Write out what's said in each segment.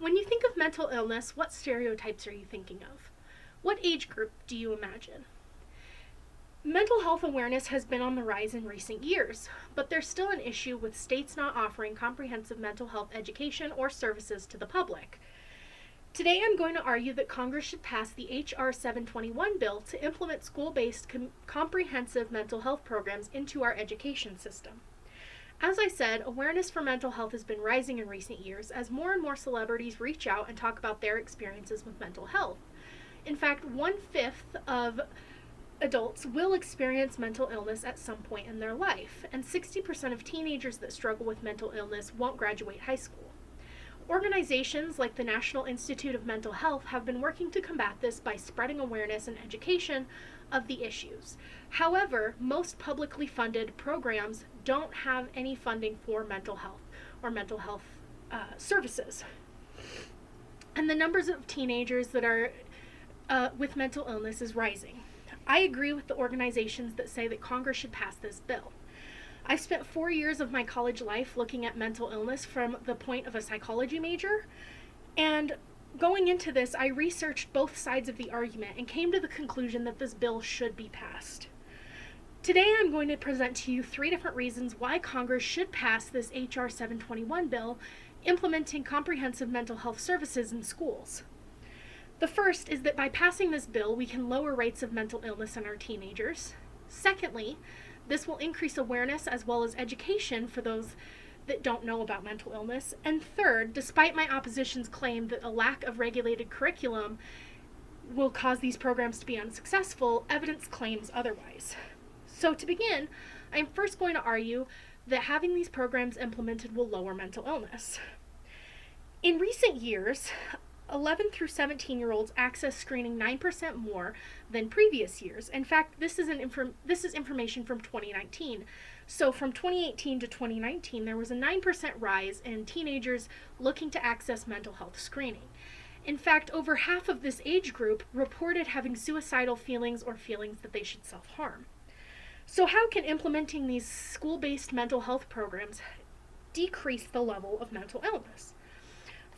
When you think of mental illness, what stereotypes are you thinking of? What age group do you imagine? Mental health awareness has been on the rise in recent years, but there's still an issue with states not offering comprehensive mental health education or services to the public. Today I'm going to argue that Congress should pass the H.R. 721 bill to implement school-based comprehensive mental health programs into our education system. As I said, awareness for mental health has been rising in recent years as more and more celebrities reach out and talk about their experiences with mental health. In fact, 1/5 of adults will experience mental illness at some point in their life, and 60% of teenagers that struggle with mental illness won't graduate high school. Organizations like the National Institute of Mental Health have been working to combat this by spreading awareness and education of the issues. However, most publicly funded programs don't have any funding for mental health or mental health services. And the numbers of teenagers that are with mental illness is rising. I agree with the organizations that say that Congress should pass this bill. I spent 4 years of my college life looking at mental illness from the point of a psychology major, and going into this, I researched both sides of the argument and came to the conclusion that this bill should be passed. Today I'm going to present to you 3 different reasons why Congress should pass this H.R. 721 bill implementing comprehensive mental health services in schools. The first is that by passing this bill, we can lower rates of mental illness in our teenagers. Secondly, this will increase awareness as well as education for those that don't know about mental illness. And third, despite my opposition's claim that a lack of regulated curriculum will cause these programs to be unsuccessful, evidence claims otherwise. So to begin, I'm first going to argue that having these programs implemented will lower mental illness. In recent years, 11 through 17-year-olds access screening 9% more than previous years. In fact, this is information from 2019. So from 2018 to 2019, there was a 9% rise in teenagers looking to access mental health screening. In fact, over half of this age group reported having suicidal feelings or feelings that they should self-harm. So how can implementing these school-based mental health programs decrease the level of mental illness?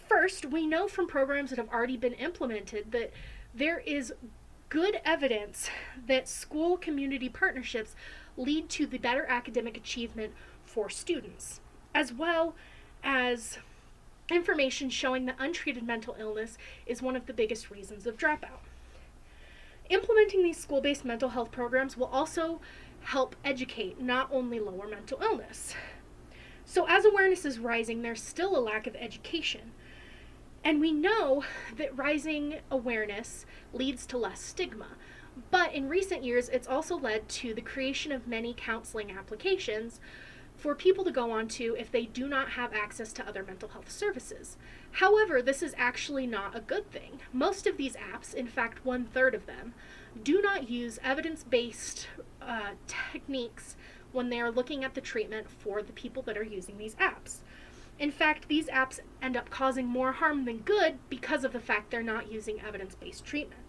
First, we know from programs that have already been implemented that there is good evidence that school community partnerships lead to the better academic achievement for students, as well as information showing that untreated mental illness is one of the biggest reasons of dropout. Implementing these school-based mental health programs will also help educate, not only lower mental illness. So as awareness is rising, there's still a lack of education. And we know that rising awareness leads to less stigma. But in recent years, it's also led to the creation of many counseling applications for people to go onto if they do not have access to other mental health services. However, this is actually not a good thing. Most of these apps, in fact 1/3 of them, do not use evidence-based techniques when they are looking at the treatment for the people that are using these apps. In fact, these apps end up causing more harm than good because of the fact they're not using evidence-based treatment.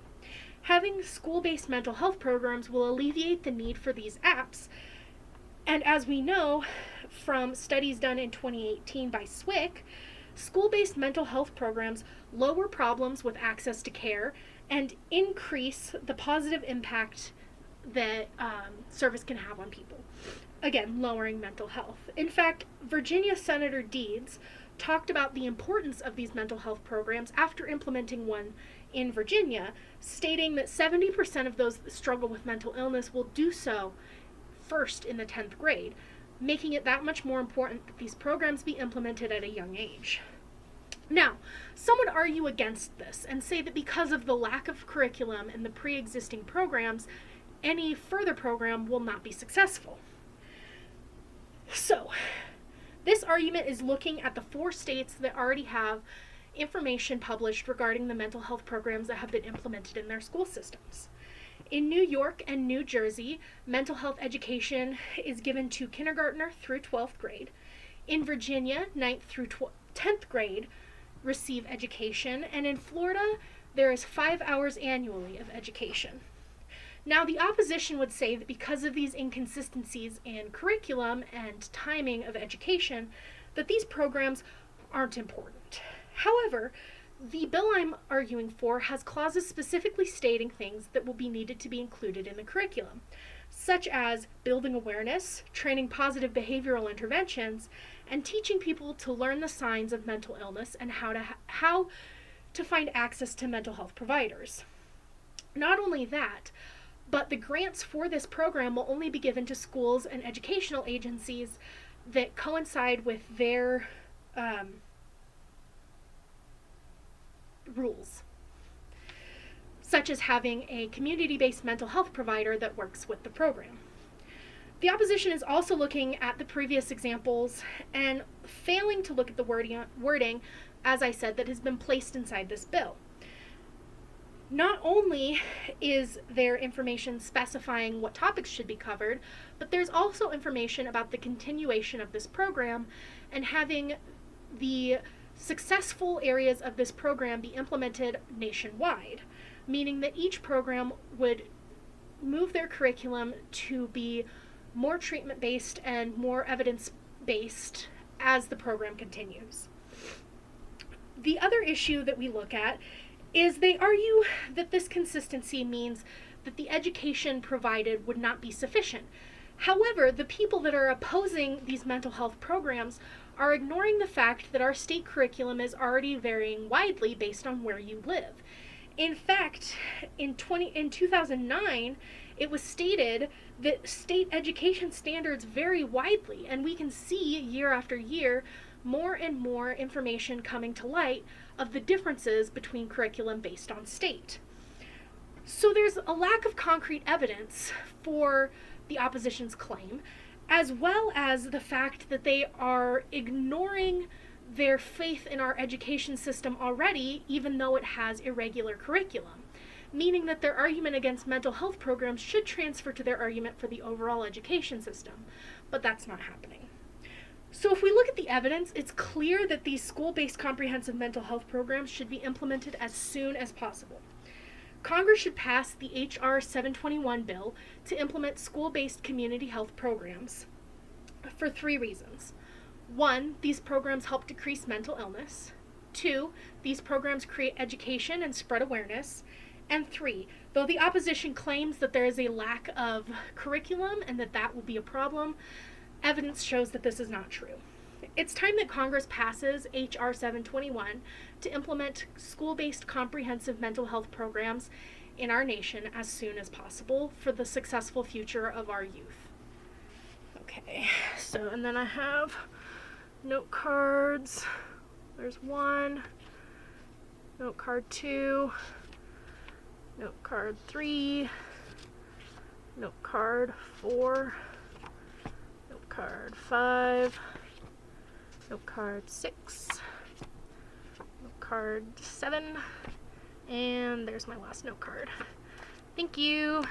Having school-based mental health programs will alleviate the need for these apps, and as we know from studies done in 2018 by SWIC, school-based mental health programs lower problems with access to care and increase the positive impact that service can have on people. Again, lowering mental health. In fact, Virginia Senator Deeds talked about the importance of these mental health programs after implementing one in Virginia, stating that 70% of those that struggle with mental illness will do so first in the 10th grade, making it that much more important that these programs be implemented at a young age. Now, some would argue against this and say that because of the lack of curriculum in the pre-existing programs, any further program will not be successful. So, this argument is looking at the 4 states that already have information published regarding the mental health programs that have been implemented in their school systems. In New York and New Jersey, mental health education is given to kindergartner through 12th grade. In Virginia, 9th through 10th grade receive education, and in Florida, there is 5 hours annually of education. Now, the opposition would say that because of these inconsistencies in curriculum and timing of education, that these programs aren't important. However, the bill I'm arguing for has clauses specifically stating things that will be needed to be included in the curriculum, such as building awareness, training positive behavioral interventions, and teaching people to learn the signs of mental illness and how to find access to mental health providers. Not only that, but the grants for this program will only be given to schools and educational agencies that coincide with their rules, such as having a community-based mental health provider that works with the program. The opposition is also looking at the previous examples and failing to look at the wording, as I said, that has been placed inside this bill. Not only is there information specifying what topics should be covered, but there's also information about the continuation of this program and having the successful areas of this program be implemented nationwide, meaning that each program would move their curriculum to be more treatment-based and more evidence-based as the program continues. The other issue that we look at is they argue that this consistency means that the education provided would not be sufficient. However, the people that are opposing these mental health programs are ignoring the fact that our state curriculum is already varying widely based on where you live. In fact, in 2009, it was stated that state education standards vary widely, and we can see year after year more and more information coming to light of the differences between curriculum based on state. So there's a lack of concrete evidence for the opposition's claim, as well as the fact that they are ignoring their faith in our education system already, even though it has irregular curriculum, meaning that their argument against mental health programs should transfer to their argument for the overall education system, but that's not happening. So if we look at the evidence, it's clear that these school-based comprehensive mental health programs should be implemented as soon as possible. Congress should pass the H.R. 721 bill to implement school-based community health programs for 3 reasons. 1, these programs help decrease mental illness. 2, these programs create education and spread awareness. And 3, though the opposition claims that there is a lack of curriculum and that will be a problem, evidence shows that this is not true. It's time that Congress passes H.R. 721 to implement school-based comprehensive mental health programs in our nation as soon as possible for the successful future of our youth. Okay, so and then I have note cards. There's 1, note card 2, note card 3, note card 4, note card 5, note card 6, note card 7, and there's my last note card. Thank you.